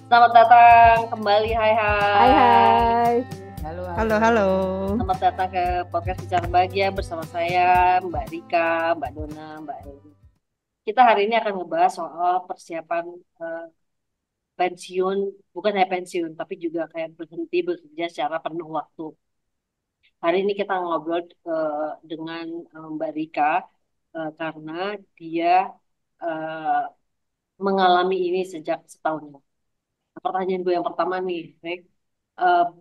Selamat datang kembali, hai Hai hai. hai. Halo, halo. Halo, halo. Selamat datang ke podcast Bicara Bahagia bersama saya, Mbak Rika, Mbak Dona, Mbak Eni. Kita hari ini akan ngebahas soal persiapan eh, pensiun, bukan hanya pensiun, tapi juga kayak berhenti bekerja secara penuh waktu. Hari ini kita ngobrol dengan Mbak Rika karena dia eh, mengalami ini sejak setahun. Pertanyaan gue yang pertama nih, Rick.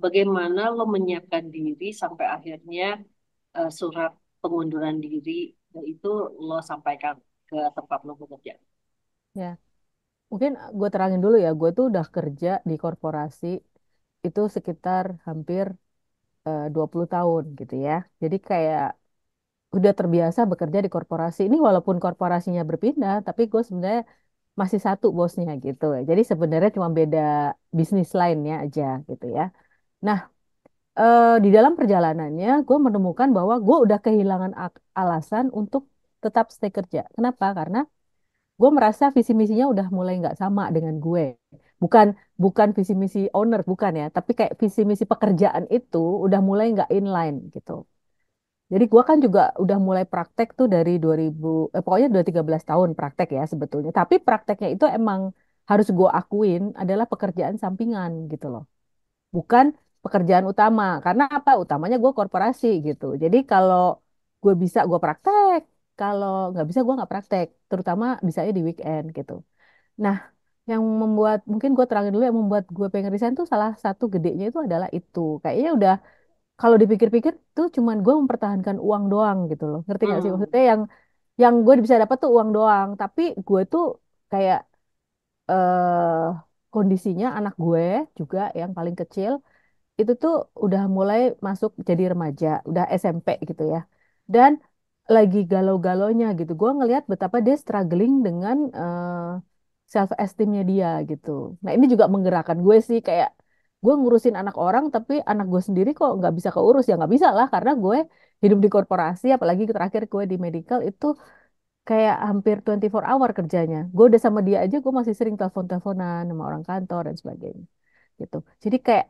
Bagaimana lo menyiapkan diri sampai akhirnya surat pengunduran diri itu lo sampaikan ke tempat lo bekerja? Ya, mungkin gue terangin dulu ya. Gue tuh udah kerja di korporasi itu sekitar hampir 20 tahun gitu ya. Jadi kayak udah terbiasa bekerja di korporasi. Ini walaupun korporasinya berpindah, tapi gue sebenarnya masih satu bosnya gitu. Jadi sebenarnya cuma beda bisnis lainnya aja gitu ya. Nah, di dalam perjalanannya gue menemukan bahwa gue udah kehilangan alasan untuk tetap stay kerja. Kenapa? Karena gue merasa visi misinya udah mulai nggak sama dengan gue. Bukan bukan visi misi owner bukan ya, tapi kayak visi misi pekerjaan itu udah mulai nggak inline gitu. Jadi gue kan juga udah mulai praktek tuh dari 2000, pokoknya 13 tahun praktek ya sebetulnya. Tapi prakteknya itu emang harus gue akuin adalah pekerjaan sampingan gitu loh, bukan pekerjaan utama. Karena apa? Utamanya gue korporasi gitu. Jadi kalau gue bisa gue praktek, kalau nggak bisa gue nggak praktek. Terutama bisanya di weekend gitu. Nah, yang membuat mungkin gue terangin dulu yang membuat gue pengen resign tuh salah satu gedenya itu adalah itu. Kayaknya udah kalau dipikir-pikir tuh cuman gue mempertahankan uang doang gitu loh. Ngerti nggak sih? Hmm. Maksudnya yang gue bisa dapat tuh uang doang. Tapi gue tuh kayak eh kondisinya anak gue juga yang paling kecil itu tuh udah mulai masuk jadi remaja, udah SMP gitu ya. Dan lagi galau-galaunya gitu. Gue ngelihat betapa dia struggling dengan self esteemnya dia gitu. Nah ini juga menggerakkan gue sih kayak gue ngurusin anak orang tapi anak gue sendiri kok nggak bisa keurus ya nggak bisa lah karena gue hidup di korporasi apalagi terakhir gue di medical itu kayak hampir 24 hour kerjanya. Gue udah sama dia aja gue masih sering telepon-teleponan sama orang kantor dan sebagainya gitu. Jadi kayak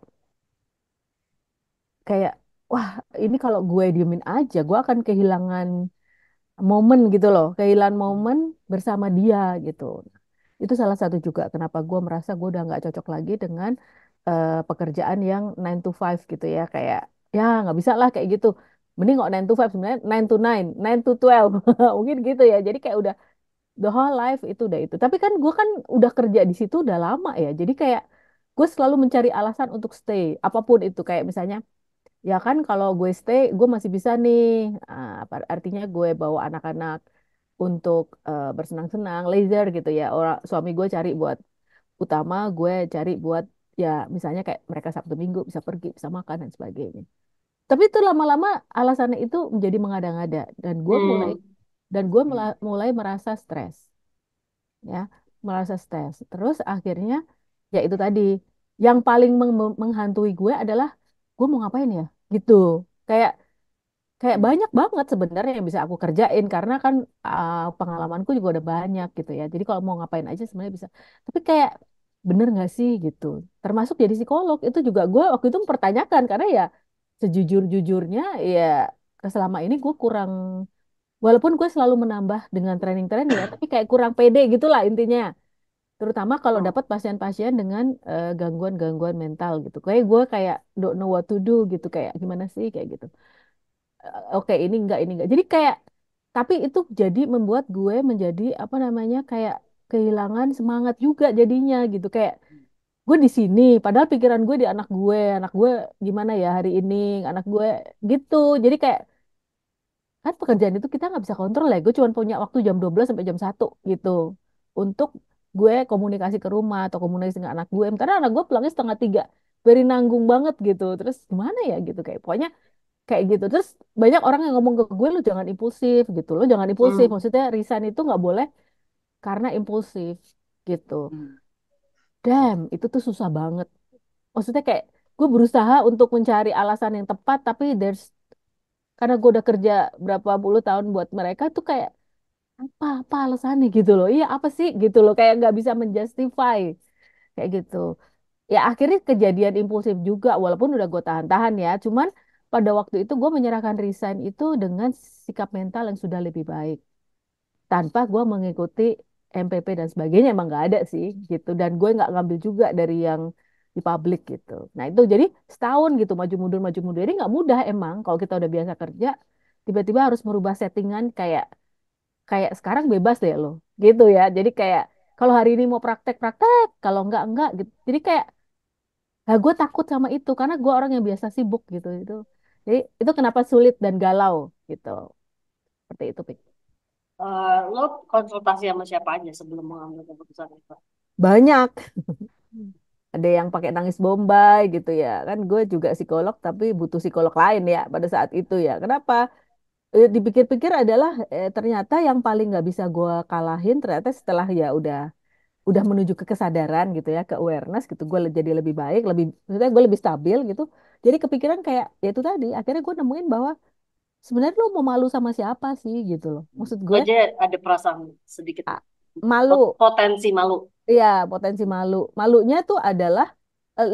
kayak wah ini kalau gue diemin aja gue akan kehilangan momen gitu loh kehilangan momen bersama dia gitu itu salah satu juga kenapa gue merasa gue udah nggak cocok lagi dengan pekerjaan yang 9 to 5 gitu ya kayak ya nggak bisa lah kayak gitu mending kok 9 to 5 sebenarnya 9 to 9 9 to 12 mungkin gitu ya jadi kayak udah the whole life itu udah itu tapi kan gue kan udah kerja di situ udah lama ya jadi kayak gue selalu mencari alasan untuk stay apapun itu kayak misalnya ya kan kalau gue stay, gue masih bisa nih. Apa artinya gue bawa anak-anak untuk bersenang-senang, leisure gitu ya. Orang suami gue cari buat utama, gue cari buat ya misalnya kayak mereka Sabtu Minggu bisa pergi, bisa makan dan sebagainya. Tapi itu lama-lama alasannya itu menjadi mengada-ngada dan gue mulai Hmm. mulai merasa stres ya, merasa stres. Terus akhirnya ya itu tadi yang paling menghantui gue adalah gue mau ngapain ya gitu. Kayak kayak banyak banget sebenarnya yang bisa aku kerjain karena kan pengalamanku juga udah banyak gitu ya. Jadi kalau mau ngapain aja sebenarnya bisa. Tapi kayak bener nggak sih gitu. Termasuk jadi psikolog itu juga gue waktu itu mempertanyakan karena ya sejujur-jujurnya ya selama ini gue kurang walaupun gue selalu menambah dengan training-training ya, tapi kayak kurang pede gitulah intinya. Terutama kalau Hmm. dapat pasien-pasien dengan gangguan-gangguan mental gitu. Kayak gue kayak don't know what to do gitu kayak gimana sih kayak gitu. Oke ini enggak jadi kayak tapi itu jadi membuat gue menjadi apa namanya kayak kehilangan semangat juga jadinya gitu kayak gue di sini padahal pikiran gue di anak gue gimana ya hari ini anak gue gitu jadi kayak kan pekerjaan itu kita nggak bisa kontrol ya gue cuma punya waktu jam 12 sampai jam 1 gitu untuk gue komunikasi ke rumah atau komunikasi dengan anak gue karena anak gue pulangnya setengah 3 beri nanggung banget gitu terus gimana ya gitu kayak pokoknya kayak gitu terus banyak orang yang ngomong ke gue lu jangan impulsif gitu lo jangan impulsif Hmm. maksudnya resign itu nggak boleh karena impulsif gitu Hmm. damn itu tuh susah banget maksudnya kayak gue berusaha untuk mencari alasan yang tepat tapi karena gue udah kerja berapa puluh tahun buat mereka tuh kayak apa alasannya gitu loh iya apa sih gitu loh kayak nggak bisa menjustify kayak gitu. Ya akhirnya kejadian impulsif juga walaupun udah gue tahan-tahan ya. Cuman pada waktu itu gue menyerahkan resign itu dengan sikap mental yang sudah lebih baik. Tanpa gue mengikuti MPP dan sebagainya emang nggak ada sih gitu. Dan gue nggak ngambil juga dari yang di publik gitu. Nah itu jadi setahun gitu maju mundur. Jadi nggak mudah emang kalau kita udah biasa kerja tiba-tiba harus merubah settingan kayak kayak sekarang bebas deh lo gitu ya. Jadi kayak kalau hari ini mau praktek, kalau enggak gitu. Jadi kayak nah, gue takut sama itu karena gue orang yang biasa sibuk gitu itu. Jadi itu kenapa sulit dan galau gitu. Seperti itu, Pik. Lo konsultasi sama siapa aja sebelum mengambil keputusan itu? Banyak. Ada yang pakai nangis bombay gitu ya. Kan gue juga psikolog tapi butuh psikolog lain ya pada saat itu ya. Kenapa? Dipikir-pikir adalah ternyata yang paling nggak bisa gue kalahin ternyata setelah ya udah menuju ke kesadaran gitu ya, ke awareness gitu. Gue jadi lebih baik, lebih maksudnya gue lebih stabil gitu. Jadi kepikiran kayak ya itu tadi. Akhirnya gue nemuin bahwa sebenarnya lu mau malu sama siapa sih gitu loh. Maksud Gue gue aja ada perasaan sedikit ah, malu, potensi malu. ya potensi malu. Malunya tuh adalah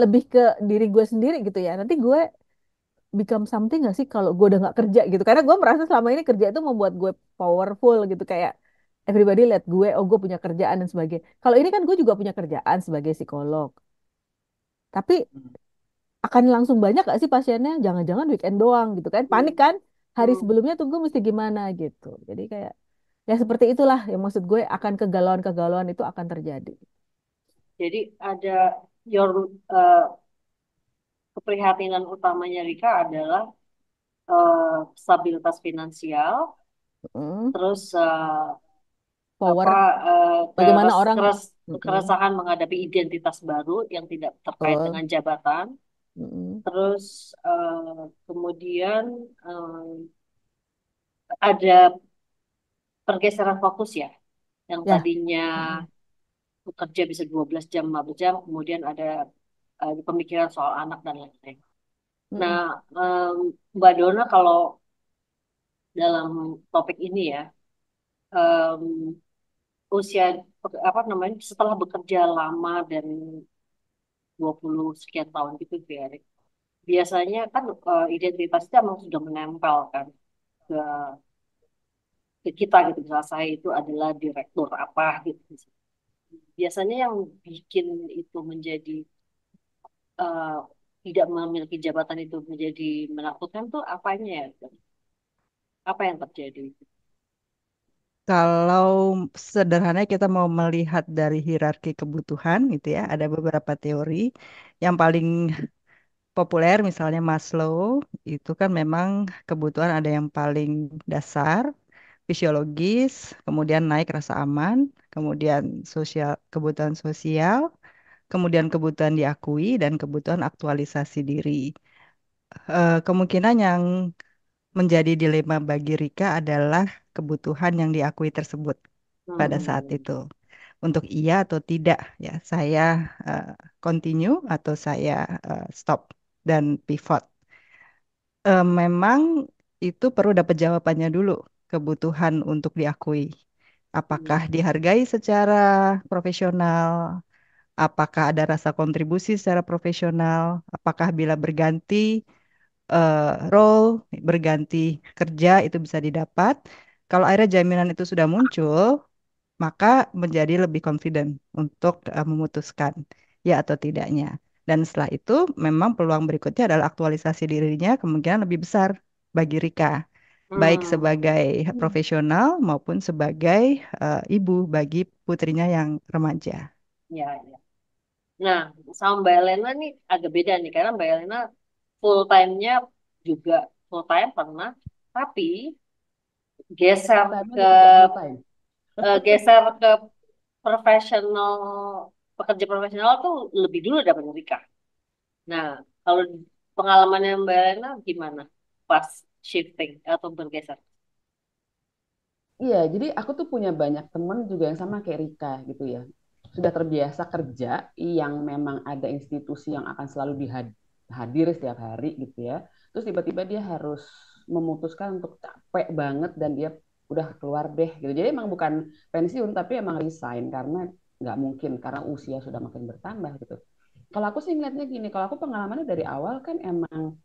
lebih ke diri gue sendiri gitu ya. Nanti gue become something gak sih kalau gue udah nggak kerja gitu. Karena gue merasa selama ini kerja itu membuat gue powerful gitu. Kayak everybody lihat gue, oh gue punya kerjaan dan sebagainya. Kalau ini kan gue juga punya kerjaan sebagai psikolog. Tapi akan langsung banyak gak sih pasiennya? Jangan-jangan weekend doang gitu kan. Panik Hmm. kan? Hari Hmm. sebelumnya tuh gue mesti gimana gitu. Jadi kayak ya seperti itulah yang maksud gue akan kegalauan-kegalauan itu akan terjadi. Jadi ada your eh, keprihatinan utamanya Rika adalah stabilitas finansial, Mm. terus apa Power, bagaimana orang, mm, keresahan menghadapi identitas baru yang tidak terkait betul. dengan jabatan, Mm, terus kemudian ada pergeseran fokus ya, yang ya, tadinya mm, bekerja bisa 12 jam, 15 jam, kemudian ada pemikiran soal anak dan lain-lain. Nah, mm, em, Mbak Dona kalau dalam topik ini ya, em, usia apa namanya setelah bekerja lama dan 20 sekian tahun gitu ya, Rik. Biasanya kan identitasnya emang sudah menempel kan ke, ke kita gitu. Misalnya saya itu adalah direktur apa gitu. Biasanya yang bikin itu menjadi eh, tidak memiliki jabatan itu menjadi menakutkan tuh apanya ya? Apa yang terjadi? Kalau sederhananya kita mau melihat dari hierarki kebutuhan gitu ya, ada beberapa teori. Yang paling populer misalnya Maslow, itu kan memang kebutuhan ada yang paling dasar, fisiologis, kemudian naik rasa aman, kemudian sosial, kebutuhan sosial, kemudian kebutuhan diakui, dan kebutuhan aktualisasi diri. Kemungkinan yang menjadi dilema bagi Rika adalah kebutuhan yang diakui tersebut pada saat Hmm, itu. Untuk iya atau tidak, ya saya eh, continue atau saya stop dan pivot. Memang itu perlu dapat jawabannya dulu, kebutuhan untuk diakui. Apakah hmm, dihargai secara profesional? Apakah ada rasa kontribusi secara profesional? Apakah bila berganti role, berganti kerja itu bisa didapat? Kalau akhirnya jaminan itu sudah muncul, maka menjadi lebih confident untuk memutuskan ya atau tidaknya. Dan setelah itu memang peluang berikutnya adalah aktualisasi dirinya kemungkinan lebih besar bagi Rika, baik hmm, sebagai profesional maupun sebagai ibu bagi putrinya yang remaja. ya, ya. Nah, sama Mbak Elena nih agak beda nih karena Mbak Elena full time-nya juga full time pernah, tapi geser Full time-nya ke tuh tidak full time. geser ke profesional pekerja profesional tuh lebih dulu dapat nikah. Nah, kalau pengalamannya Mbak Elena gimana pas shifting atau bergeser? Iya, jadi aku tuh punya banyak temen juga yang sama kayak Rika gitu ya. Sudah terbiasa kerja yang memang ada institusi yang akan selalu hadir setiap hari gitu ya. Terus tiba-tiba dia harus memutuskan untuk capek banget dan dia udah keluar deh gitu. Jadi emang bukan pensiun tapi emang resign karena nggak mungkin karena usia sudah makin bertambah gitu. Kalau aku sih ngeliatnya gini, kalau aku pengalamannya dari awal kan emang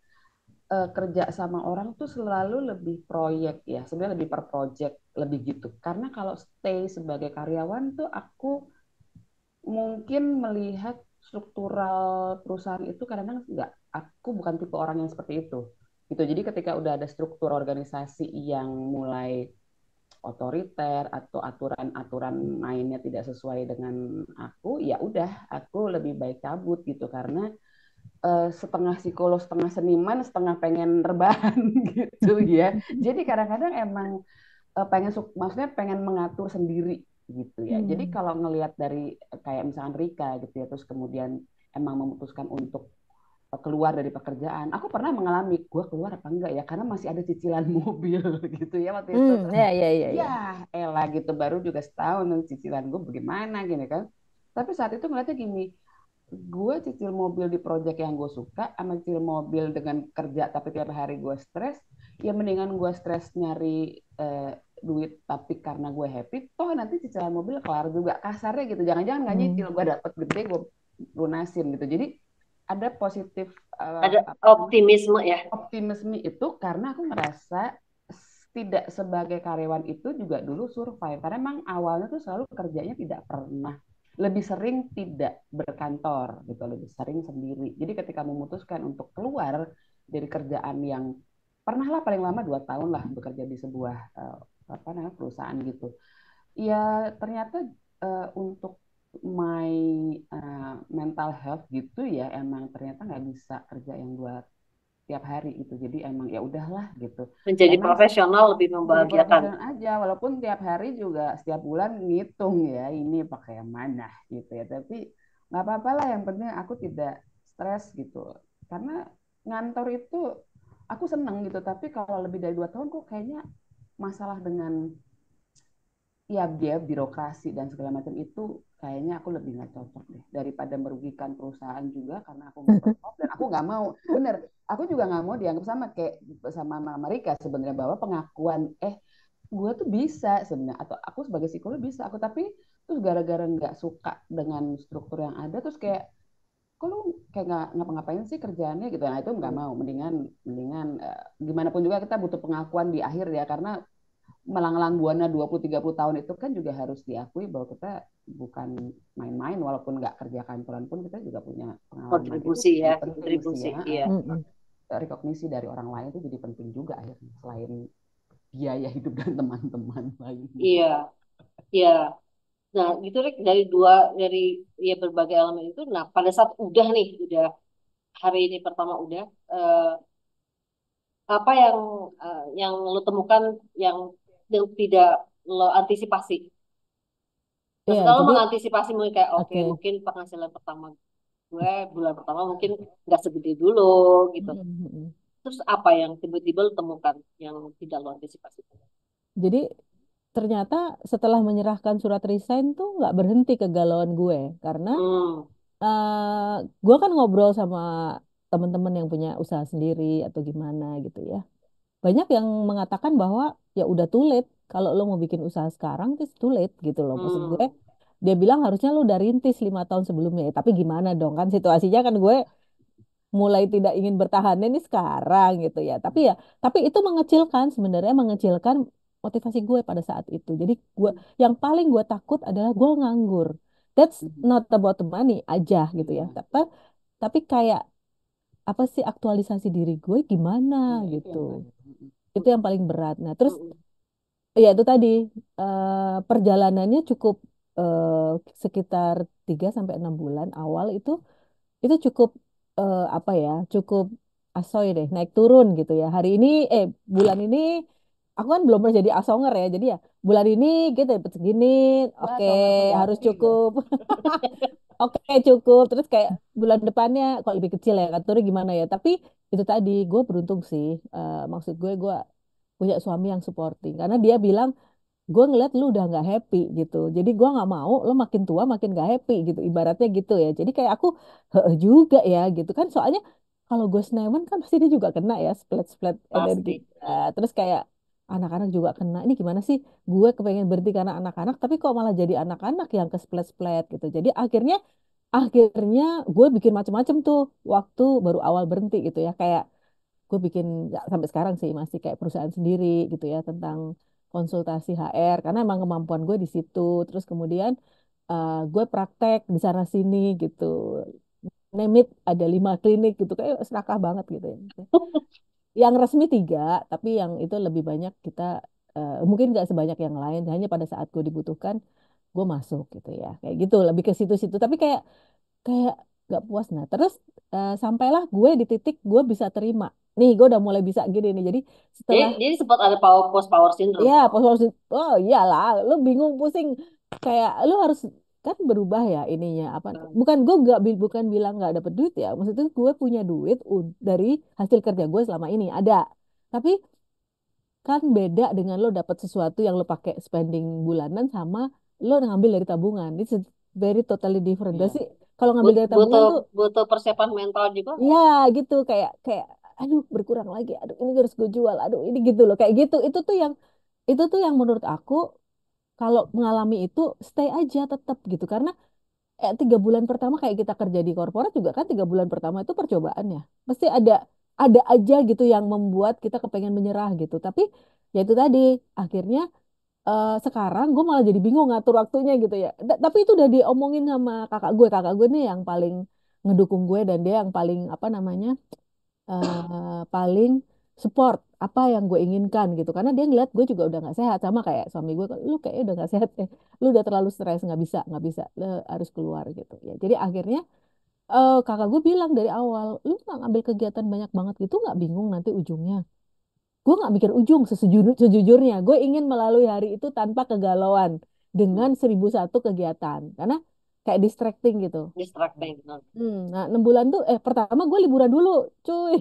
kerja sama orang tuh selalu lebih proyek ya, sebenarnya lebih per project, lebih gitu. Karena kalau stay sebagai karyawan tuh aku mungkin melihat struktural perusahaan itu kadang-kadang nggak, aku bukan tipe orang yang seperti itu. Gitu. Jadi ketika udah ada struktur organisasi yang mulai otoriter atau aturan-aturan mainnya tidak sesuai dengan aku, ya udah aku lebih baik cabut gitu karena setengah psikolog, setengah seniman, setengah pengen rebahan gitu ya. Jadi kadang-kadang emang maksudnya pengen mengatur sendiri gitu ya. Jadi Hmm. kalau ngelihat dari kayak misalkan Rika gitu ya, terus kemudian emang memutuskan untuk keluar dari pekerjaan. Aku pernah mengalami, gue keluar apa enggak ya, karena masih ada cicilan mobil gitu ya waktu itu. Terus Ya, ya, ya, ya. ya elah gitu, baru juga setahun dan cicilan gue bagaimana gini kan. Tapi saat itu ngeliatnya gini, gue cicil mobil di project yang gue suka sama cicil mobil dengan kerja tapi tiap hari gue stres, ya mendingan gue stres nyari duit tapi karena gue happy, toh nanti cicilan mobil kelar juga kasarnya gitu, jangan-jangan nggak nyicil, Hmm. gue dapet gede gue lunasin gitu. Jadi ada positif Ada apa namanya, optimisme ya. optimisme itu karena aku ngerasa tidak sebagai karyawan itu juga dulu survive karena emang awalnya tuh selalu kerjanya tidak pernah, lebih sering tidak berkantor gitu, lebih sering sendiri. Jadi ketika memutuskan untuk keluar dari kerjaan yang pernah lah paling lama 2 tahun lah bekerja di sebuah apa namanya perusahaan gitu, ya ternyata untuk my mental health gitu ya emang ternyata nggak bisa kerja yang dua tiap hari gitu, jadi emang ya udahlah gitu. Ya Menjadi emang profesional lebih jadi membahagiakan. profesional aja walaupun tiap hari juga setiap bulan ngitung ya ini pakai yang mana gitu ya, tapi nggak apa-apa lah, yang penting aku tidak stres gitu karena ngantor itu aku seneng gitu, tapi kalau lebih dari 2 tahun kok kayaknya masalah dengan ya dia birokrasi dan segala macam itu kayaknya aku lebih nggak cocok deh daripada merugikan perusahaan juga karena aku mau perform, dan aku nggak mau, bener, aku juga nggak mau dianggap sama kayak sama Mama Rika sebenarnya, bahwa pengakuan gue tuh bisa sebenarnya atau aku sebagai psikolog bisa aku, tapi terus gara-gara nggak suka dengan struktur yang ada terus kayak kok lu kayak nggak ngapa-ngapain sih kerjaannya gitu, nah itu nggak mau, mendingan mendingan gimana pun juga kita butuh pengakuan di akhir ya, karena melanglang buana 20-30 tahun itu kan juga harus diakui bahwa kita bukan main-main, walaupun nggak kerja kantoran pun kita juga punya pengalaman, itu Kontribusi jadi ya, penting kontribusi. sih ya, Iya, Mm-mm. rekognisi dari orang lain itu jadi penting juga akhirnya selain biaya hidup dan teman-teman lainnya. iya, iya. Nah, gitu Rick, dari ya berbagai elemen itu. Nah, pada saat udah nih, udah hari ini pertama udah, eh, apa yang lo temukan yang tidak lo antisipasi? Iya, Maksudnya lo jadi mengantisipasi mungkin kayak oke, oke. mungkin penghasilan pertama gue bulan pertama mungkin nggak segede dulu gitu. Mm-mm. Terus apa yang tiba-tiba lo temukan yang tidak lo antisipasi? Jadi ternyata setelah menyerahkan surat resign tuh nggak berhenti kegalauan gue karena Hmm, gue kan ngobrol sama teman-teman yang punya usaha sendiri atau gimana gitu ya. Banyak yang mengatakan bahwa ya udah too late kalau lo mau bikin usaha sekarang itu too late gitu loh. Maksud gue hmm, dia bilang harusnya lo udah rintis 5 tahun sebelumnya. Ya, tapi gimana dong kan situasinya kan gue mulai tidak ingin bertahan ini sekarang gitu ya. Tapi itu mengecilkan sebenarnya mengecilkan motivasi gue pada saat itu. Jadi gue yang paling gue takut adalah gue nganggur. That's not about the money aja gitu ya. Iya, Tapi kayak apa sih aktualisasi diri gue gimana iya itu gitu. yang bahaya. Itu yang paling berat. Nah, terus hmm, ya itu tadi perjalanannya cukup sekitar 3 sampai 6 bulan awal itu cukup apa ya cukup asoy deh naik turun gitu ya hari ini bulan ini aku kan belum pernah jadi asonger ya jadi ya bulan ini kita dapat segini Wah, oke songer harus sejati gue. cukup oke cukup terus kayak bulan depannya kok lebih kecil ya kantornya gimana ya tapi itu tadi gue beruntung sih maksud gue punya suami yang supporting karena dia bilang gue ngeliat lu udah nggak happy gitu jadi gue nggak mau lo makin tua makin nggak happy gitu ibaratnya gitu ya jadi kayak aku "Heeh juga ya gitu kan soalnya kalau gue senewan kan pasti dia juga kena ya split split energi. pasti. Terus kayak anak-anak juga kena. Ini gimana sih? Gue kepengen berhenti karena anak-anak, tapi kok malah jadi anak-anak yang kesplet-splet gitu. Jadi akhirnya gue bikin macem-macem tuh waktu baru awal berhenti gitu ya. Kayak gue bikin ya, sampai sekarang sih masih kayak perusahaan sendiri gitu ya tentang konsultasi HR karena emang kemampuan gue di situ. Terus kemudian gue praktek di sana sini gitu. Name it, ada 5 klinik gitu kayak serakah banget gitu ya. Yang resmi 3, tapi yang itu lebih banyak kita mungkin nggak sebanyak yang lain. Hanya pada saat gue dibutuhkan, gue masuk gitu ya. Kayak gitu, lebih ke situ-situ. Tapi kayak kayak nggak puas. Nah, terus sampailah gue di titik gue bisa terima. Nih, gue udah mulai bisa gini nih. Jadi setelah Jadi sempat ada post power syndrome ya dong. pos oh iyalah, lu bingung pusing kayak lu harus kan berubah ya ininya apa? Hmm. Bukan gue nggak bukan bilang nggak dapet duit ya. Maksudnya gue punya duit dari hasil kerja gue selama ini ada. Tapi kan beda dengan lo dapat sesuatu yang lo pakai spending bulanan sama lo ngambil dari tabungan. It's very totally different. Iya. Berarti kalau ngambil dari tabungan Butuh tuh butuh persiapan mental juga ya nggak? gitu kayak aduh berkurang lagi. Aduh ini harus gue jual. Aduh ini gitu loh kayak gitu. Itu tuh yang menurut aku kalau mengalami itu stay aja tetap gitu karena 3 bulan pertama kayak kita kerja di korporat juga kan 3 bulan pertama itu percobaan ya. Pasti ada aja gitu yang membuat kita kepengen menyerah gitu. Tapi ya itu tadi akhirnya sekarang gue malah jadi bingung ngatur waktunya gitu ya. Tapi itu udah diomongin sama kakak gue nih yang paling ngedukung gue dan dia yang paling apa namanya paling support apa yang gue inginkan gitu. Karena dia ngeliat gue juga udah nggak sehat sama kayak suami gue, lu kayaknya udah nggak sehat lu udah terlalu stres nggak bisa, lu harus keluar gitu ya. Jadi akhirnya kakak gue bilang dari awal, lu nggak ngambil kegiatan banyak banget gitu nggak bingung nanti ujungnya. Gue nggak mikir ujung sejujurnya. Gue ingin melalui hari itu tanpa kegalauan dengan 1.001 kegiatan. Karena kayak distracting gitu. Distracting. Nah. Nah, 6 bulan tuh, pertama gue liburan dulu, cuy.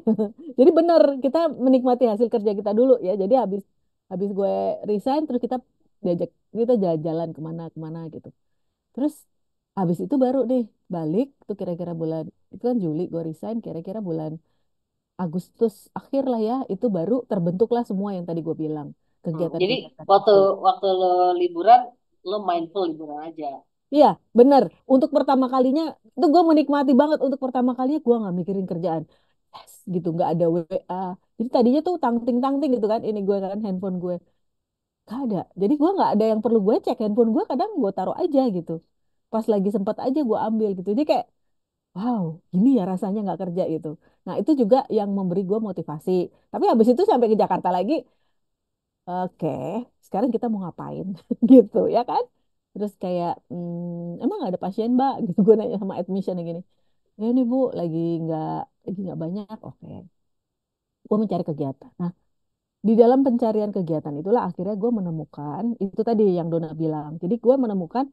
Jadi bener, kita menikmati hasil kerja kita dulu ya. Jadi habis habis gue resign, terus kita jalan-jalan kemana-kemana gitu. Terus habis itu baru nih balik tuh kira-kira bulan itu kan Juli gue resign, kira-kira bulan Agustus akhir lah ya, itu baru terbentuklah semua yang tadi gue bilang, Jadi kegiatan-kegiatan waktu itu. waktu lo liburan, lo mindful liburan aja. Iya, bener. Untuk pertama kalinya, itu gue menikmati banget. Untuk pertama kalinya gue nggak mikirin kerjaan. Yes, gitu, nggak ada WA. Jadi tadinya tuh tangting-tangting gitu kan, ini gue kan handphone gue. Gak ada. Jadi gue nggak ada yang perlu gue cek handphone gue, kadang gue taruh aja gitu. Pas lagi sempat aja gue ambil gitu. Jadi kayak, wow, gini ya rasanya nggak kerja gitu. Nah itu juga yang memberi gue motivasi. Tapi habis itu sampai ke Jakarta lagi, oke, sekarang kita mau ngapain gitu ya kan? Terus kayak, emang nggak ada pasien mbak? Gitu gue nanya sama admission yang gini. Ya nih bu, lagi nggak banyak. Oke, gue mencari kegiatan. Nah, di dalam pencarian kegiatan itulah akhirnya gue menemukan itu tadi yang Dona bilang. Jadi gue menemukan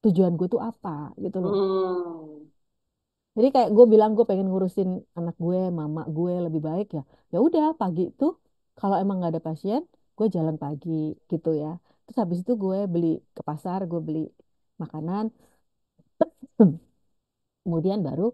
tujuan gue tuh apa gitu loh. Hmm. Jadi kayak gue bilang gue pengen ngurusin anak gue, mama gue lebih baik ya. Ya udah pagi itu kalau emang nggak ada pasien, gue jalan pagi gitu ya. Terus habis itu gue beli ke pasar, gue beli makanan. Kemudian baru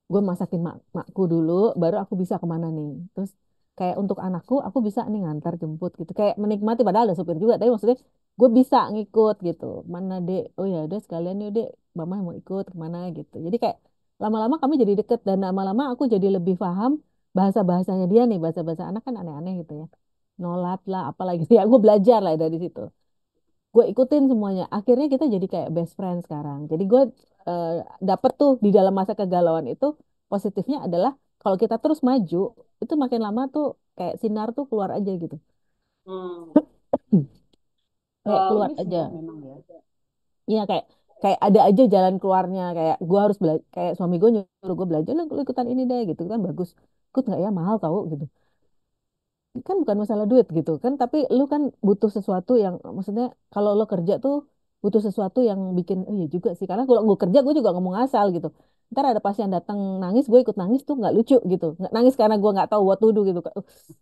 gue masakin makku dulu, baru aku bisa kemana nih. Terus kayak untuk anakku, aku bisa nih ngantar jemput gitu. Kayak menikmati padahal ada supir juga, tapi maksudnya gue bisa ngikut gitu. Mana dek? Oh ya udah sekalian yuk dek, mama mau ikut kemana gitu. Jadi kayak lama-lama kami jadi deket dan lama-lama aku jadi lebih paham bahasa-bahasanya dia nih, bahasa-bahasa anak kan aneh-aneh gitu ya. Nolat lah, apalagi ya. Gue belajar lah dari situ, gue ikutin semuanya akhirnya kita jadi kayak best friend sekarang jadi gue eh, dapet tuh di dalam masa kegalauan itu positifnya adalah kalau kita terus maju itu makin lama tuh kayak sinar tuh keluar aja gitu. Hmm. Kayak keluar Optimis aja ya memang ya. iya kayak kayak ada aja jalan keluarnya kayak gue harus belajar kayak suami gue nyuruh gue belajar lu ikutan ini deh gitu kan bagus ikut nggak ya mahal tahu gitu kan bukan masalah duit gitu kan tapi lu kan butuh sesuatu yang maksudnya kalau lo kerja tuh butuh sesuatu yang bikin oh iya juga sih karena kalau gue kerja gue juga ngomong asal gitu ntar ada pasien datang nangis gue ikut nangis tuh nggak lucu gitu nggak nangis karena gue nggak tahu what to do gitu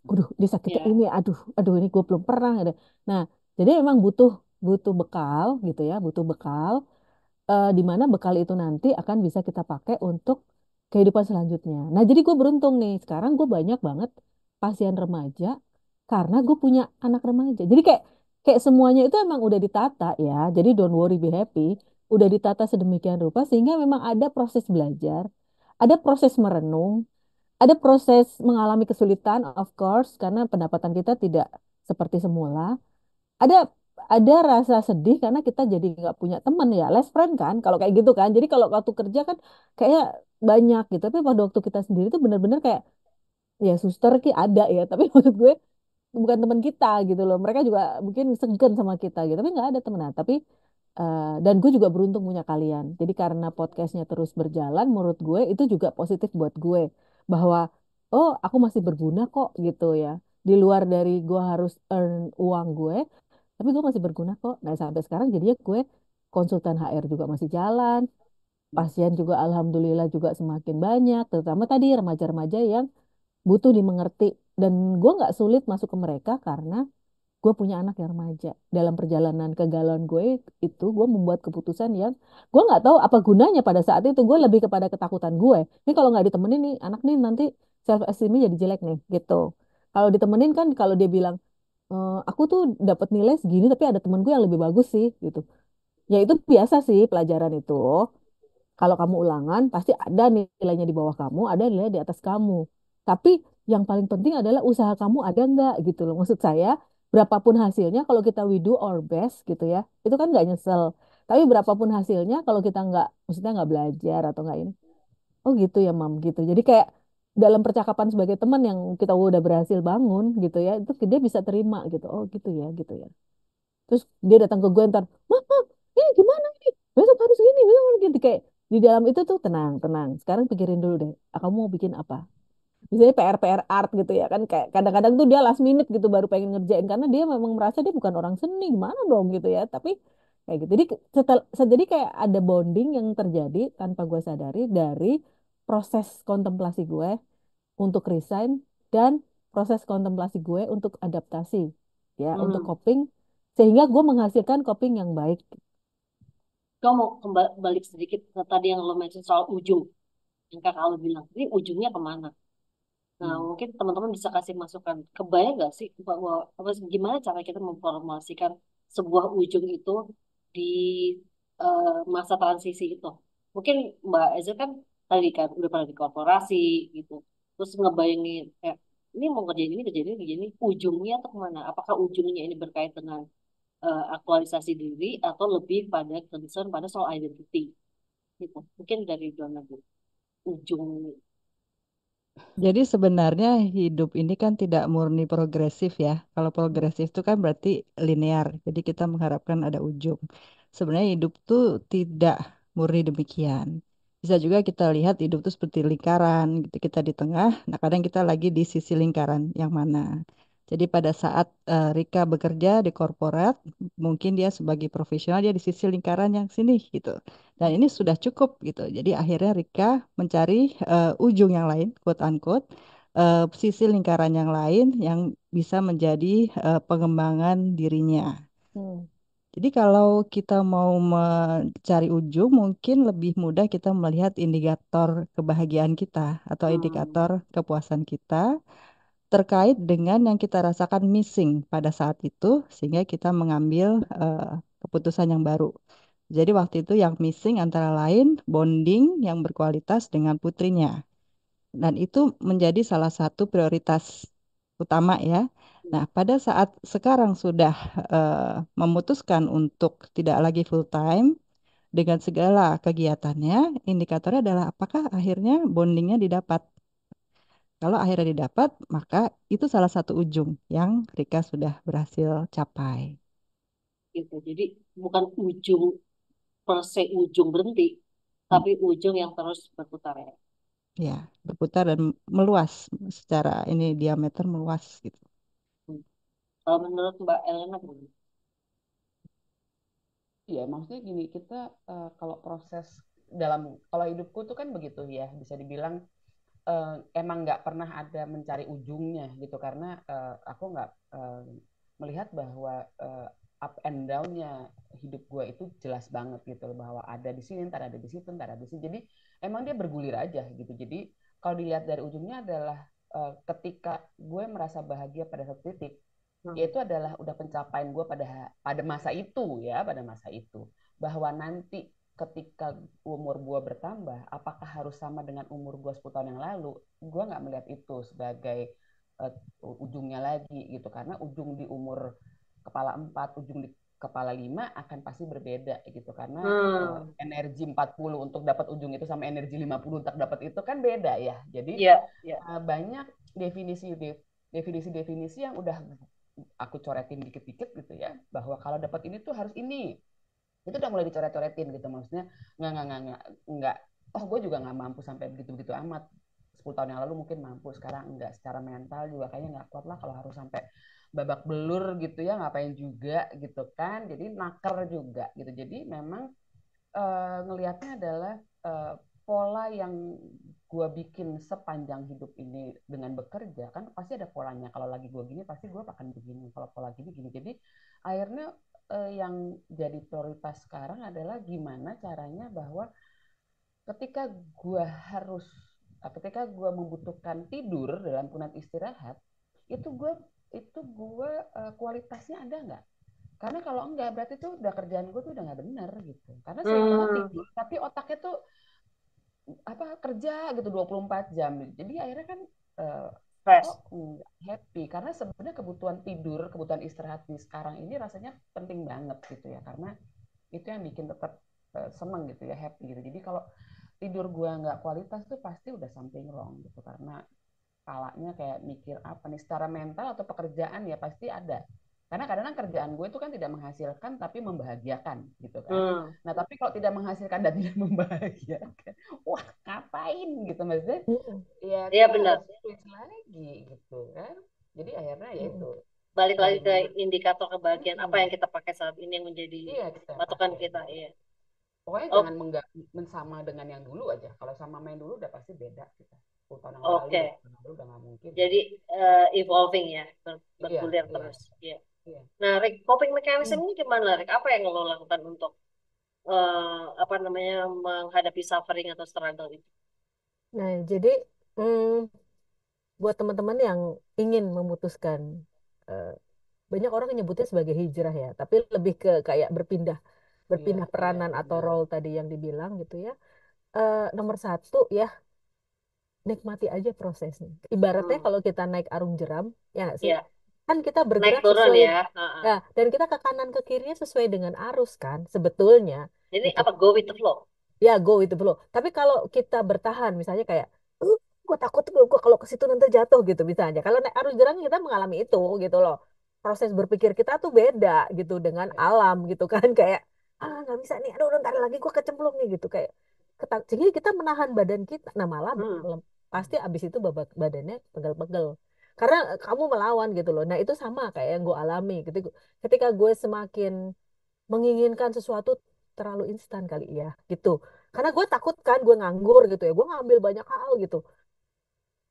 aduh dia sakitnya Ya. ini aduh aduh ini gue belum pernah ada nah jadi memang butuh butuh bekal gitu ya butuh bekal di mana bekal itu nanti akan bisa kita pakai untuk kehidupan selanjutnya. Nah, jadi gue beruntung nih. Sekarang gue banyak banget pasien remaja karena gue punya anak remaja. Jadi kayak kayak semuanya itu emang udah ditata ya. Jadi don't worry, be happy. Udah ditata sedemikian rupa sehingga memang ada proses belajar, ada proses merenung, ada proses mengalami kesulitan, of course, karena pendapatan kita tidak seperti semula. Ada ada rasa sedih karena kita jadi nggak punya teman ya, less friend kan, kalau kayak gitu kan. Jadi kalau waktu kerja kan kayak banyak gitu, tapi pada waktu kita sendiri tuh benar-benar kayak ya suster ki ada ya, tapi maksud gue bukan teman kita gitu loh. Mereka juga mungkin segan sama kita gitu, tapi nggak ada temenan. Tapi dan gue juga beruntung punya kalian. Jadi karena podcastnya terus berjalan, menurut gue itu juga positif buat gue bahwa oh aku masih berguna kok gitu ya. Di luar dari gue harus earn uang gue, tapi gue masih berguna kok. Nah sampai sekarang jadinya gue konsultan HR juga masih jalan. Pasien juga alhamdulillah juga semakin banyak, terutama tadi remaja-remaja yang butuh dimengerti. Dan gue nggak sulit masuk ke mereka karena gue punya anak yang remaja. Dalam perjalanan kegalauan gue itu, gue membuat keputusan yang gue nggak tahu apa gunanya pada saat itu. Gue lebih kepada ketakutan gue. Ini kalau nggak ditemenin nih, anak nih nanti self esteemnya jadi jelek nih, gitu. Kalau ditemenin kan, kalau dia bilang, aku tuh dapat nilai segini, tapi ada temen gue yang lebih bagus sih, gitu. Ya itu biasa sih pelajaran itu. Kalau kamu ulangan, pasti ada nilainya di bawah kamu, ada nilai di atas kamu. Tapi yang paling penting adalah usaha kamu ada nggak gitu loh. Maksud saya, berapapun hasilnya, kalau kita we do our best gitu ya, itu kan nggak nyesel. Tapi berapapun hasilnya, kalau kita nggak, maksudnya nggak belajar atau nggak ini, oh gitu ya mam gitu. Jadi kayak dalam percakapan sebagai teman yang kita udah berhasil bangun gitu ya, itu dia bisa terima gitu. Oh gitu ya, gitu ya. Terus dia datang ke gue ntar, mama ini gimana ini? Besok harus gini, besok harus gitu. Kayak di dalam itu tuh tenang, tenang. Sekarang pikirin dulu deh, kamu mau bikin apa? Misalnya PR-PR art gitu ya kan. Kayak kadang-kadang tuh dia last minute gitu baru pengen ngerjain. Karena dia memang merasa dia bukan orang seni, gimana dong gitu ya. Tapi kayak gitu. Jadi, jadi kayak ada bonding yang terjadi tanpa gue sadari dari proses kontemplasi gue untuk resign dan proses kontemplasi gue untuk adaptasi ya untuk Hmm. coping sehingga gue menghasilkan coping yang baik. Kau mau balik sedikit ke tadi yang lo mention soal ujung. Yang kakak lo bilang, ini ujungnya kemana? Nah, Hmm. mungkin teman-teman bisa kasih masukan. Kebayang nggak sih bahwa apa gimana cara kita memformulasikan sebuah ujung itu di masa transisi itu? Mungkin Mbak Eza kan tadi kan udah pernah di korporasi gitu. Terus ngebayangin kayak ini mau kerjain ini, ujungnya atau kemana? Apakah ujungnya ini berkait dengan aktualisasi diri atau lebih pada concern pada soal identity gitu? Mungkin dari Dona dulu. Ujung. Jadi sebenarnya hidup ini kan tidak murni progresif ya. Kalau progresif itu kan berarti linear. Jadi kita mengharapkan ada ujung. Sebenarnya hidup tuh tidak murni demikian. Bisa juga kita lihat hidup itu seperti lingkaran gitu. Kita di tengah, nah kadang kita lagi di sisi lingkaran yang mana. Jadi pada saat Rika bekerja di korporat, mungkin dia sebagai profesional dia di sisi lingkaran yang sini gitu. Dan ini sudah cukup gitu. Jadi akhirnya Rika mencari ujung yang lain, quote unquote, sisi lingkaran yang lain yang bisa menjadi pengembangan dirinya. Hmm. Jadi kalau kita mau mencari ujung, mungkin lebih mudah kita melihat indikator kebahagiaan kita atau Hmm, indikator kepuasan kita terkait dengan yang kita rasakan missing pada saat itu, sehingga kita mengambil keputusan yang baru. Jadi waktu itu yang missing antara lain bonding yang berkualitas dengan putrinya. Dan itu menjadi salah satu prioritas utama ya. Nah, pada saat sekarang sudah memutuskan untuk tidak lagi full time dengan segala kegiatannya, indikatornya adalah apakah akhirnya bondingnya didapat. Kalau akhirnya didapat, maka itu salah satu ujung yang Rika sudah berhasil capai. gitu. Jadi bukan ujung per se ujung berhenti, Hmm. tapi ujung yang terus berputar ya. Ya, berputar dan meluas secara ini diameter meluas gitu. Hmm. Kalau menurut Mbak Elena gimana? Iya, maksudnya gini, kita kalau proses dalam, kalau hidupku tuh kan begitu ya, bisa dibilang emang nggak pernah ada mencari ujungnya gitu, karena aku nggak melihat bahwa up and down-nya hidup gue itu jelas banget gitu loh, bahwa ada di sini, ntar ada di situ, ntar ada di sini. Jadi emang dia bergulir aja gitu. Jadi kalau dilihat dari ujungnya adalah ketika gue merasa bahagia pada satu titik, Hmm. itu adalah udah pencapaian gue pada masa itu ya, pada masa itu. Bahwa nanti ketika umur gue bertambah, apakah harus sama dengan umur gue 10 tahun yang lalu? Gue nggak melihat itu sebagai uh, ujungnya lagi gitu, karena ujung di umur kepala 4, ujung di kepala 5 akan pasti berbeda gitu, karena energi 40 untuk dapat ujung itu sama energi 50 untuk dapat itu kan beda ya. Jadi Iya, iya. banyak definisi-definisi yang udah aku coretin dikit-dikit gitu ya, bahwa kalau dapat ini tuh harus ini, itu udah mulai dicoret-coretin gitu, maksudnya nggak oh gue juga nggak mampu sampai begitu-begitu amat, 10 tahun yang lalu mungkin mampu, sekarang enggak, secara mental juga kayaknya nggak kuat lah kalau harus sampai babak belur gitu ya, ngapain juga gitu kan, jadi naker juga gitu. Jadi memang ngelihatnya adalah pola yang gue bikin sepanjang hidup ini dengan bekerja, kan pasti ada polanya, kalau lagi gue gini pasti gue akan begini, kalau pola gini gini. Jadi akhirnya yang jadi prioritas sekarang adalah gimana caranya bahwa ketika gue harus ketika gue membutuhkan tidur dalam kurungan istirahat, itu gue kualitasnya ada nggak? Karena kalau enggak berarti tuh udah kerjaan gue tuh udah nggak bener gitu. Karena sering banget tidur, tapi otaknya tuh apa kerja gitu 24 jam. Jadi akhirnya kan kok enggak happy, karena sebenarnya kebutuhan tidur, kebutuhan istirahat di sekarang ini rasanya penting banget gitu ya, karena itu yang bikin tetap seneng gitu ya, happy gitu. Jadi kalau tidur gue nggak kualitas tuh pasti udah something wrong gitu, karena palanya kayak mikir apa nih, secara mental atau pekerjaan ya pasti ada. Karena kadang-kadang kerjaan gue itu kan tidak menghasilkan tapi membahagiakan gitu kan. Nah tapi kalau tidak menghasilkan dan tidak membahagiakan, wah ngapain gitu maksudnya? Ya Iya kita benar. harus switch lagi gitu kan. Jadi akhirnya ya itu Balik lagi ke bagaimana. indikator kebahagiaan apa yang kita pakai saat ini yang menjadi Iya kita patokan pakai. kita. Iya. Pokoknya jangan Oh, mensama dengan yang dulu aja. Kalau sama main dulu udah pasti beda kita. 10 tahun yang lalu, oke. 20 tahun yang lalu udah nggak mungkin Jadi gitu. evolving ya, Iya, bergulir iya, terus. Iya. iya. Nah, Rick, coping mechanism ini gimana, Rick? Apa yang lo lakukan untuk apa namanya menghadapi suffering atau struggle itu? Nah, jadi buat teman-teman yang ingin memutuskan, eh, banyak orang nyebutnya sebagai hijrah ya, tapi lebih ke kayak berpindah Iya, berpindah iya, peranan atau benar. role tadi yang dibilang gitu ya. Nomor satu ya, nikmati aja prosesnya. Ibaratnya Hmm. kalau kita naik arung jeram, ya nggak sih? Ya, Kan kita naik bergerak turun sesuai, ya. Ha-ha. ya, dan kita ke kanan ke kirinya sesuai dengan arus kan, sebetulnya Jadi gitu. apa go with the flow? Ya, go with the flow. Tapi kalau kita bertahan, misalnya kayak, gue takut gue kalau ke situ nanti jatuh gitu misalnya. Kalau naik arus jeram kita mengalami itu gitu loh. Proses berpikir kita tuh beda gitu dengan Iya, alam gitu kan. Kayak, nggak bisa nih, aduh ntar lagi gue kecemplung nih gitu. Kayak, jadi kita menahan badan kita. Nah malah Hmm. pasti abis itu badannya pegel-pegel. Karena kamu melawan gitu loh. Nah itu sama kayak yang gue alami gitu. Ketika gue semakin menginginkan sesuatu terlalu instan kali ya gitu, karena gue takut kan gue nganggur gitu ya, gue ngambil banyak hal gitu.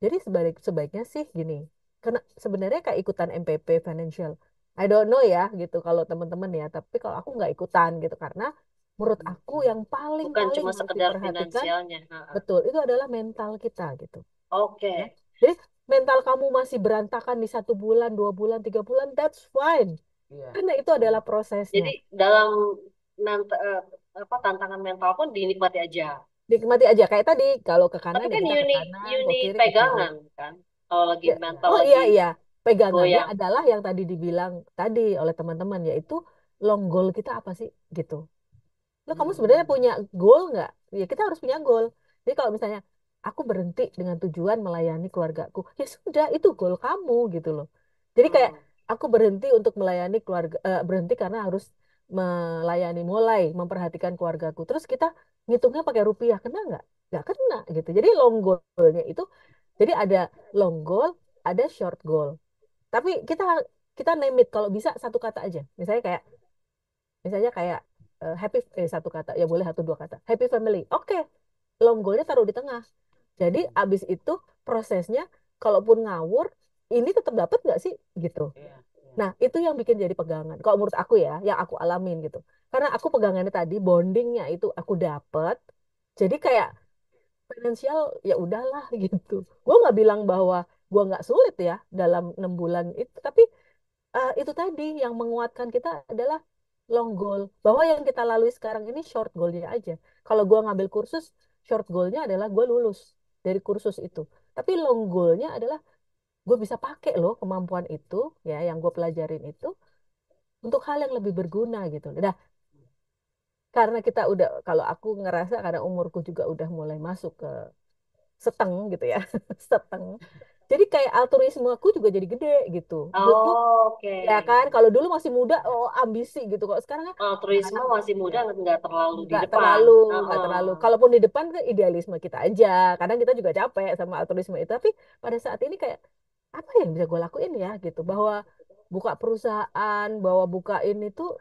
Jadi sebaiknya sih gini, karena sebenarnya kayak ikutan MPP financial, I don't know ya gitu kalau teman-teman ya, tapi kalau aku nggak ikutan gitu karena menurut hmm, aku hmm. yang paling Bukan paling cuma harus sekedar diperhatikan finansialnya. Ha-ha. betul itu adalah mental kita gitu ya. Oke. Jadi mental kamu masih berantakan di 1 bulan 2 bulan 3 bulan, that's fine, Iya, karena itu Hmm. adalah prosesnya. Jadi dalam apa tantangan mental pun dinikmati aja. Nikmati aja kayak tadi, kalau ke Tapi kanan ya kan kita ke uni kanan, ke uni kiri ke kiri. pegangan kan. Kalau lagi Ya. mental Oh lagi iya iya, pegangannya goyang. adalah yang tadi dibilang tadi oleh teman-teman, yaitu long goal kita apa sih gitu. Lo kamu sebenarnya hmm, punya goal nggak? Ya kita harus punya goal. Jadi kalau misalnya aku berhenti dengan tujuan melayani keluargaku, ya sudah itu goal kamu gitu loh. Jadi kayak Hmm. aku berhenti untuk melayani keluarga, berhenti karena harus melayani, mulai memperhatikan keluargaku. Terus kita ngitungnya pakai rupiah, kena nggak? Nggak kena gitu. Jadi long goalnya itu, jadi ada long goal, ada short goal. Tapi kita kita name it kalau bisa satu kata aja. Misalnya kayak happy, satu kata ya boleh, satu dua kata, happy family, oke, long goalnya taruh di tengah. Jadi hmm. abis itu prosesnya, kalaupun ngawur ini tetap dapat nggak sih gitu. Iya, iya. Nah itu yang bikin jadi pegangan kalau menurut aku ya, yang aku alamin gitu, karena aku pegangannya tadi bondingnya itu aku dapet. Jadi kayak finansial ya udahlah gitu. Gue nggak bilang bahwa gua nggak sulit ya dalam 6 bulan itu. Tapi itu tadi yang menguatkan kita adalah long goal. Bahwa yang kita lalui sekarang ini short goalnya aja. Kalau gua ngambil kursus, short goalnya adalah gue lulus dari kursus itu. Tapi long goalnya adalah gue bisa pakai loh kemampuan itu ya yang gue pelajarin itu untuk hal yang lebih berguna gitu. Nah, karena kita udah, kalau aku ngerasa karena umurku juga udah mulai masuk ke seteng gitu ya, seteng. Jadi kayak altruismeku juga jadi gede gitu. Menurutku Oke. ya kan, kalau dulu masih muda, oh ambisi gitu. Kok sekarang kan ya Altruisme anak masih ya muda, nggak terlalu di nggak depan. terlalu nggak Heeh. terlalu. Kalaupun di depan kan idealisme kita aja. Kadang kita juga capek sama altruisme itu. Tapi pada saat ini kayak apa yang bisa gue lakuin ya gitu. Bahwa buka perusahaan, bahwa buka ini tuh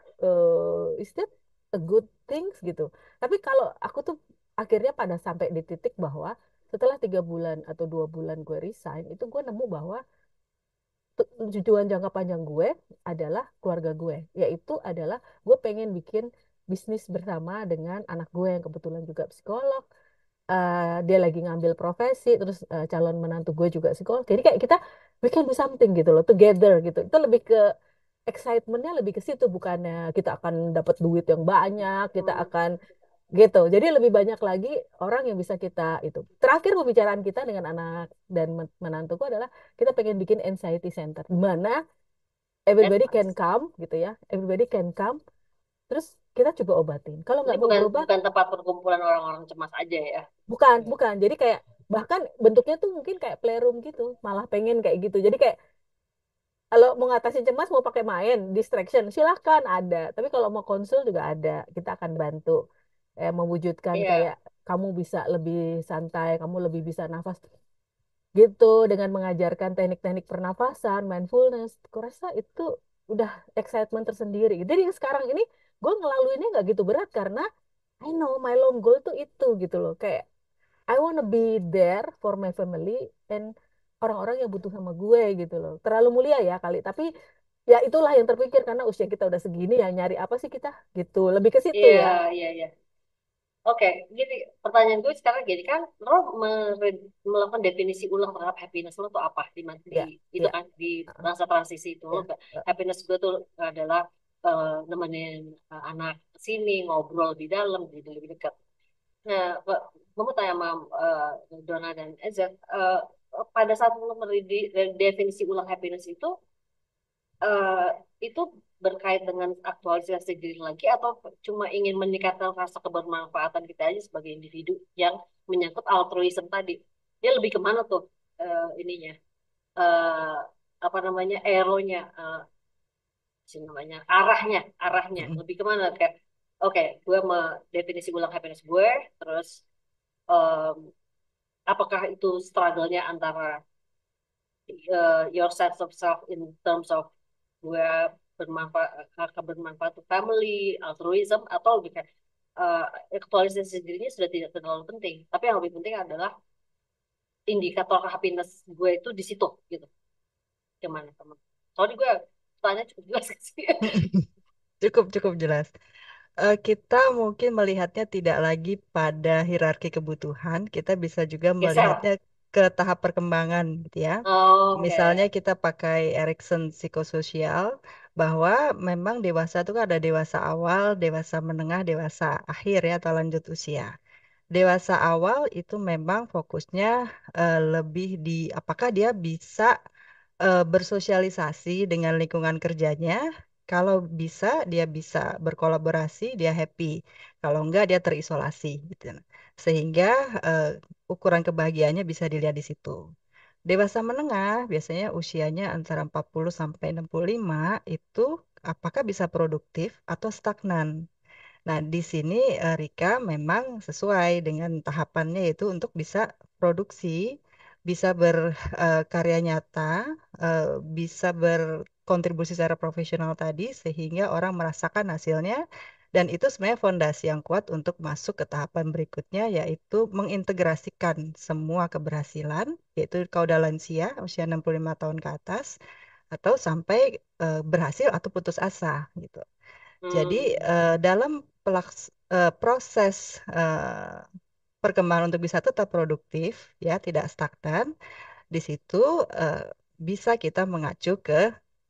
is that a good things gitu. Tapi kalau aku tuh akhirnya pada sampai di titik bahwa setelah 3 bulan atau 2 bulan gue resign, itu gue nemu bahwa tujuan jangka panjang gue adalah keluarga gue, yaitu adalah gue pengen bikin bisnis bersama dengan anak gue yang kebetulan juga psikolog. Dia lagi ngambil profesi, terus calon menantu gue juga psikolog. Jadi kayak kita we can do something gitu loh, together gitu. Itu lebih ke excitementnya lebih ke situ, bukannya kita akan dapat duit yang banyak, kita Hmm. akan gitu. Jadi lebih banyak lagi orang yang bisa kita itu. Terakhir pembicaraan kita dengan anak dan menantuku adalah kita pengen bikin anxiety center di mana everybody can Nice. come gitu ya. Everybody can come. Terus kita coba obatin. Kalau Ini nggak mau bukan berobat, bukan tempat perkumpulan orang-orang cemas aja ya. bukan, bukan. Jadi kayak bahkan bentuknya tuh mungkin kayak playroom gitu. Malah pengen kayak gitu. Jadi kayak kalau mau ngatasin cemas mau pakai main distraction silahkan ada. Tapi kalau mau konsul juga ada. Kita akan bantu mewujudkan Iya, kayak kamu bisa lebih santai, kamu lebih bisa nafas gitu dengan mengajarkan teknik-teknik pernafasan, mindfulness. Aku rasa itu udah excitement tersendiri. Jadi sekarang ini gue ngelaluinnya nggak gitu berat karena I know my long goal tuh itu gitu loh. Kayak I wanna be there for my family and orang-orang yang butuh sama gue gitu loh. Terlalu mulia ya kali, tapi ya itulah yang terpikir karena usia kita udah segini ya nyari apa sih kita gitu. Lebih ke situ iya, ya. iya, iya. Oke, gini, pertanyaan gue sekarang gini kan, lo melakukan definisi ulang terhadap happiness lo tuh apa di Ya, itu ya, kan di masa transisi itu lo ya, happiness gue tuh adalah nemenin anak sini ngobrol lebih dalam jadi lebih dekat. Nah, gue mau tanya sama Donna dan Eza, pada saat lo definisi ulang happiness eh, itu berkait dengan aktualisasi diri lagi atau cuma ingin meningkatkan rasa kebermanfaatan kita aja sebagai individu yang menyangkut altruism tadi. Dia lebih kemana tuh ininya eh apa namanya eronya sih namanya arahnya Mm-mm. lebih kemana kayak oke gue mendefinisi ulang happiness gue terus em, apakah itu struggle-nya antara your sense of self in terms of gue bermanfaat untuk family, altruism, atau lebih kayak uh, aktualisasi dirinya sudah tidak terlalu penting. Tapi yang lebih penting adalah indikator happiness gue itu di situ gitu. Gimana teman? Soalnya gue tanya cukup jelas gak sih? Cukup, cukup jelas. Kita mungkin melihatnya tidak lagi pada hierarki kebutuhan, kita bisa juga Geser. melihatnya ke tahap perkembangan, gitu ya. Misalnya Oke. kita pakai Erikson psikososial, bahwa memang dewasa itu kan ada dewasa awal, dewasa menengah, dewasa akhir ya, atau lanjut usia. Dewasa awal itu memang fokusnya lebih di apakah dia bisa bersosialisasi dengan lingkungan kerjanya. Kalau bisa, dia bisa berkolaborasi, dia happy. Kalau enggak, dia terisolasi, gitu. Sehingga eh, ukuran kebahagiaannya bisa dilihat di situ. Dewasa menengah biasanya usianya antara 40 sampai 65 itu apakah bisa produktif atau stagnan. Nah, di sini Rika memang sesuai dengan tahapannya yaitu untuk bisa produksi, bisa berkarya nyata, eh, bisa berkontribusi secara profesional tadi sehingga orang merasakan hasilnya dan itu sebenarnya fondasi yang kuat untuk masuk ke tahapan berikutnya yaitu mengintegrasikan semua keberhasilan yaitu kauda lansia usia 65 tahun ke atas atau sampai berhasil atau putus asa gitu. Jadi Hmm. dalam proses perkembangan untuk bisa tetap produktif, ya tidak stagnan, Di situ eh, bisa kita mengacu ke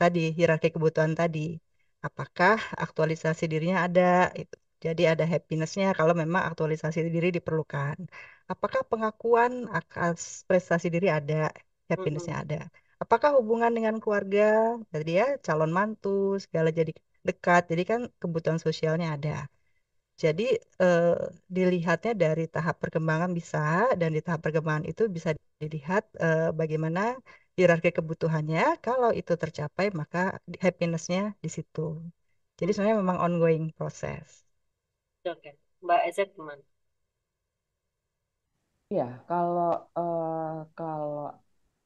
tadi hierarki kebutuhan tadi. Apakah aktualisasi dirinya ada? Itu. Jadi ada happiness-nya kalau memang aktualisasi diri diperlukan. Apakah pengakuan atas prestasi diri ada? Happiness-nya Mm-mm. ada. Apakah hubungan dengan keluarga? Tadi ya calon mantu, segala jadi dekat. Jadi kan kebutuhan sosialnya ada. Jadi eh, dilihatnya dari tahap perkembangan bisa, dan di tahap perkembangan itu bisa dilihat bagaimana hierarki kebutuhannya. Kalau itu tercapai, maka happiness-nya di situ. Jadi Hmm. sebenarnya memang ongoing proses. Oke. Mbak Eza gimana? Iya, kalau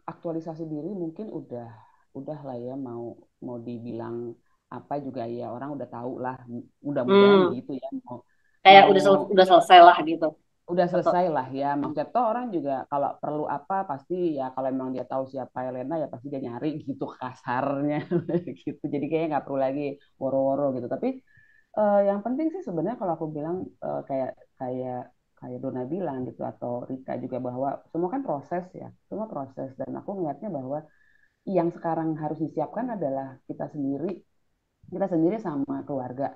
aktualisasi diri mungkin udah lah ya, mau mau dibilang apa juga ya orang udah tahu lah, mudah-mudahan Hmm, gitu ya, mau kayak mau udah selesai lah gitu. udah Atau selesai lah ya. hmm, Maksudnya toh orang juga kalau perlu apa pasti ya, kalau memang dia tahu siapa Elena ya pasti dia nyari gitu kasarnya gitu. Jadi kayaknya nggak perlu lagi woro-woro gitu. Tapi yang penting sih sebenarnya kalau aku bilang, kayak kayak kayak Dona bilang gitu atau Rika juga, bahwa semua kan proses ya, semua proses, dan aku melihatnya bahwa yang sekarang harus disiapkan adalah kita sendiri sama keluarga,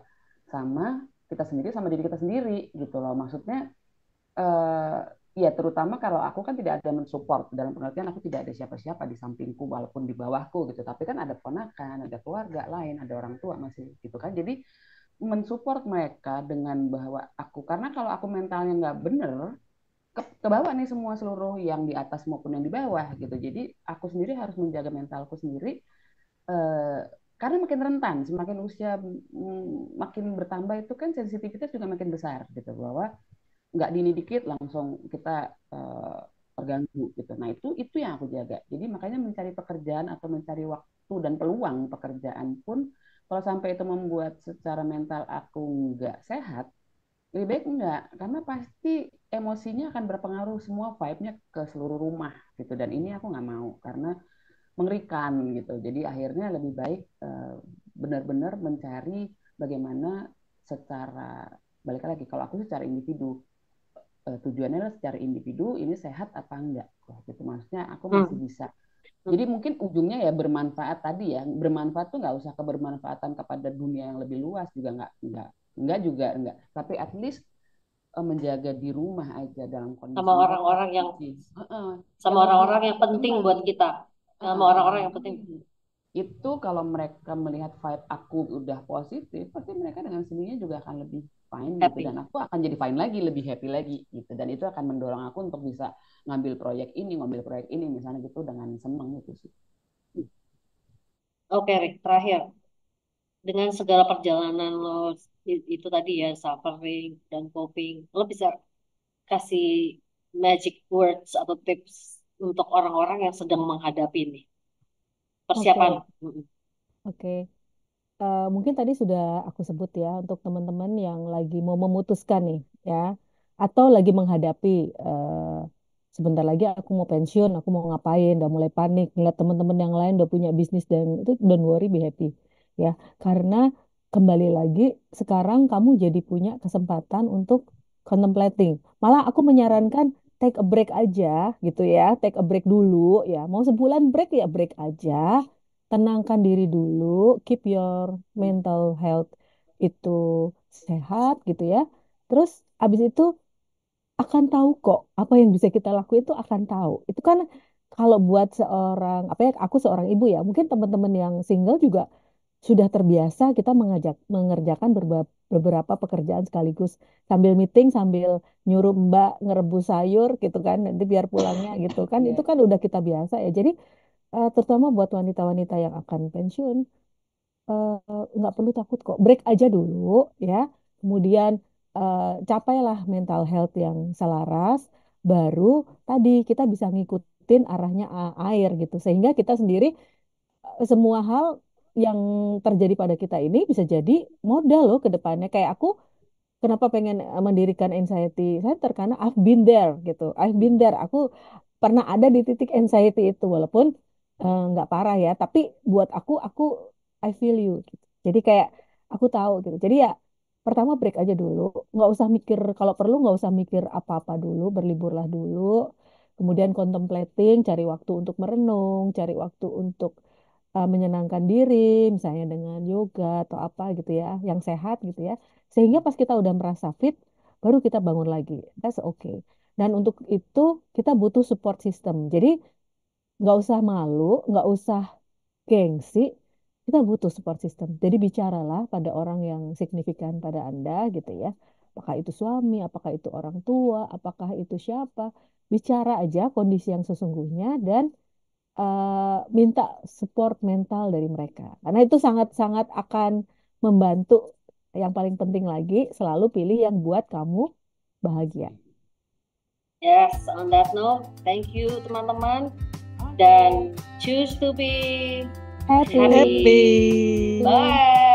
sama kita sendiri sama diri kita sendiri gitu loh. Maksudnya eh ya terutama kalau aku kan tidak ada mensupport, dalam pengertian aku tidak ada siapa-siapa di sampingku walaupun di bawahku gitu, tapi kan ada ponakan, ada keluarga lain, ada orang tua masih gitu kan. Jadi mensupport mereka dengan bahwa aku, karena kalau aku mentalnya nggak bener, ke bawah nih semua, seluruh yang di atas maupun yang di bawah gitu. Jadi aku sendiri harus menjaga mentalku sendiri, eh, karena makin rentan, semakin usia makin bertambah itu kan sensitivitas juga makin besar gitu, bahwa nggak dini dikit langsung kita terganggu gitu. Nah itu yang aku jaga. Jadi makanya mencari pekerjaan atau mencari waktu dan peluang pekerjaan pun, kalau sampai itu membuat secara mental aku nggak sehat, lebih baik enggak, karena pasti emosinya akan berpengaruh semua vibe-nya ke seluruh rumah gitu. Dan ini aku nggak mau karena mengerikan gitu. Jadi akhirnya lebih baik benar-benar mencari bagaimana secara, balik lagi kalau aku secara individu, tujuannya adalah secara individu ini sehat apa enggak gitu. Maksudnya aku masih hmm, bisa, hmm. jadi mungkin ujungnya ya bermanfaat tadi ya, bermanfaat tuh nggak usah kebermanfaatan kepada dunia yang lebih luas juga, nggak juga enggak, tapi at least menjaga di rumah aja dalam Sama kondisi mereka orang-orang yang masih sama yang lebih orang-orang aku yang penting buat pertimbangkan. kita. Sama Yang orang-orang yang penting. penting itu, kalau mereka melihat vibe aku udah positif, pasti mereka dengan sendirinya juga akan lebih fine gitu, dan Happy. aku akan jadi fine lagi, lebih happy lagi gitu, dan itu akan mendorong aku untuk bisa ngambil proyek ini misalnya gitu dengan seneng gitu sih. Oke, Rick, terakhir. Dengan segala perjalanan lo itu tadi ya, suffering dan coping, lo bisa kasih magic words atau tips untuk orang-orang yang sedang menghadapi ini persiapan. Oke, Mm-mm. oke. Mungkin tadi sudah aku sebut ya untuk teman-teman yang lagi mau memutuskan nih ya, atau lagi menghadapi sebentar lagi aku mau pensiun, aku mau ngapain, udah mulai panik ngeliat teman-teman yang lain udah punya bisnis dan itu don't worry, be happy ya, karena kembali lagi sekarang kamu jadi punya kesempatan untuk contemplating. Malah aku menyarankan take a break aja gitu ya, take a break dulu ya, mau sebulan break ya break aja, tenangkan diri dulu, keep your mental health itu sehat gitu ya. Terus abis itu akan tahu kok apa yang bisa kita lakuin itu akan tahu. Itu kan kalau buat seorang apa ya, aku seorang ibu ya, mungkin teman-teman yang single juga sudah terbiasa kita mengerjakan beberapa pekerjaan sekaligus, sambil meeting sambil nyuruh Mbak ngerebus sayur gitu kan, nanti biar pulangnya gitu kan, Iya. itu kan udah kita biasa ya. Jadi terutama buat wanita-wanita yang akan pensiun, nggak perlu takut kok. Break aja dulu ya. Kemudian capailah mental health yang selaras. Baru tadi kita bisa ngikutin arahnya air gitu. Sehingga kita sendiri semua hal yang terjadi pada kita ini bisa jadi modal loh ke depannya. Kayak aku kenapa pengen mendirikan anxiety center karena I've been there gitu. I've been there. Aku pernah ada di titik anxiety itu walaupun nggak parah ya, tapi buat aku I feel you gitu. Jadi kayak aku tahu gitu. Jadi ya pertama break aja dulu, nggak usah mikir, kalau perlu nggak usah mikir apa-apa dulu, berliburlah dulu. kemudian contemplating, cari waktu untuk merenung, cari waktu untuk menyenangkan diri, misalnya dengan yoga atau apa gitu ya, yang sehat gitu ya. Sehingga pas kita udah merasa fit, baru kita bangun lagi. That's okay. Dan untuk itu kita butuh support system. Jadi nggak usah malu, nggak usah gengsi, kita butuh support system. Jadi bicaralah pada orang yang signifikan pada Anda gitu ya. Apakah itu suami, apakah itu orang tua, apakah itu siapa. Bicara aja kondisi yang sesungguhnya dan minta support mental dari mereka. Karena itu sangat-sangat akan membantu. Yang paling penting lagi, selalu pilih yang buat kamu bahagia. Yes, on that note, thank you teman-teman. Dan choose to be Happy. happy. Happy. Bye.